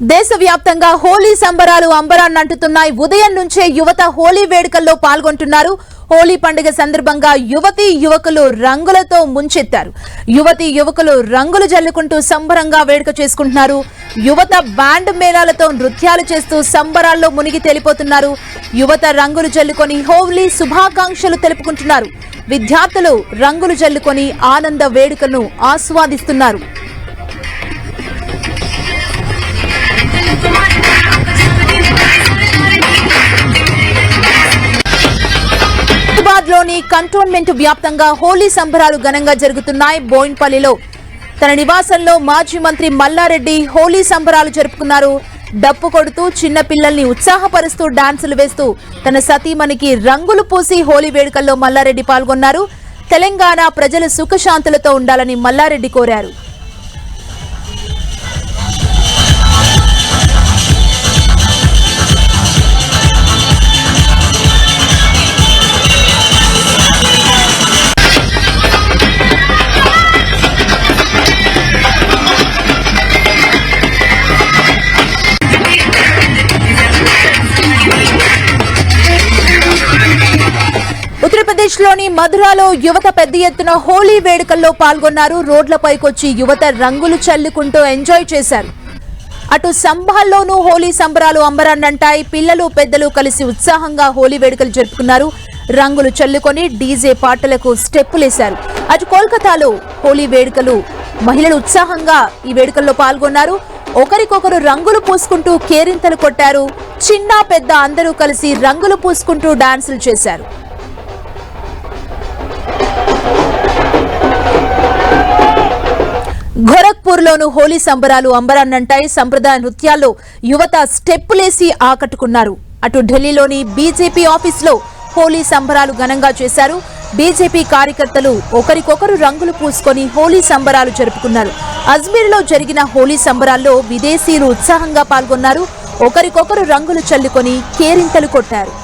దేశవ్యాప్తంగా హోలీ సంబరాలు అంబరాన్నంటుతున్నాయి. ఉదయం నుంచే యువత హోలీ వేడుకల్లో పాల్గొంటున్నారు. హోలీ పండుగ సందర్భంగా యువతీ యువకులు రంగులతో ముంచెత్తారు. యువతీ యువకులు రంగులు జల్లుకుంటూ సంబరంగా వేడుక చేసుకుంటున్నారు. యువత బ్యాండ్ మేళాలతో నృత్యాలు చేస్తూ సంబరాల్లో మునిగి తేలిపోతున్నారు. యువత రంగులు జల్లుకొని హోలీ శుభాకాంక్షలు తెలుపుకుంటున్నారు. విద్యార్థులు రంగులు జల్లుకొని ఆనంద వేడుకను ఆస్వాదిస్తున్నారు. లోని కంటోన్మెంట్ వ్యాప్తంగా హోలీ సంబరాలు ఘనంగా జరుగుతున్నాయి. బోయిన్పల్లిలో తన నివాసంలో మాజీ మంత్రి మల్లారెడ్డి హోలీ సంబరాలు జరుపుకున్నారు. డప్పు కొడుతూ చిన్న పిల్లల్ని ఉత్సాహపరుస్తూ డాన్సులు వేస్తూ తన సతీమణికి రంగులు పూసి హోలీ వేడుకల్లో మల్లారెడ్డి పాల్గొన్నారు. తెలంగాణ ప్రజలు సుఖశాంతులతో ఉండాలని మల్లారెడ్డి కోరారు. ఉత్తరప్రదేశ్లోని మధురాలో యువత పెద్ద ఎత్తున హోలీ వేడుకల్లో పాల్గొన్నారు. రోడ్లపైకొచ్చి యువత రంగులు చల్లుకుంటూ ఎంజాయ్ చేశారు. అటు సంబాల్లోనూ హోలీ సంబరాలు అంబరాన్నంటాయి. పిల్లలు పెద్దలు కలిసి ఉత్సాహంగా హోలీ వేడుకలు జరుపుకున్నారు. రంగులు చల్లుకొని డీజే పాటలకు స్టెప్పులేశారు. అటు కోల్కతాలో హోలీ వేడుకలు మహిళలు ఉత్సాహంగా ఈ వేడుకల్లో పాల్గొన్నారు. ఒకరికొకరు రంగులు పూసుకుంటూ కేరింతలు కొట్టారు. చిన్న పెద్ద అందరూ కలిసి రంగులు పూసుకుంటూ డాన్సులు చేశారు. గోరఖ్పూర్ లోను హోలీ సంబరాలు అంబరాన్నంటాయి. సంప్రదాయ నృత్యాల్లో యువత స్టెప్పులేసి ఆకట్టుకున్నారు. అటు ఢిల్లీలోని బీజేపీ ఆఫీసులో హోలీ సంబరాలు ఘనంగా చేశారు. బీజేపీ కార్యకర్తలు ఒకరికొకరు రంగులు పూసుకొని హోలీ సంబరాలు జరుపుకున్నారు. అజ్మీర్లో జరిగిన హోలీ సంబరాల్లో విదేశీయులు ఉత్సాహంగా పాల్గొన్నారు. ఒకరికొకరు రంగులు చల్లుకొని కేరింతలు కొట్టారు.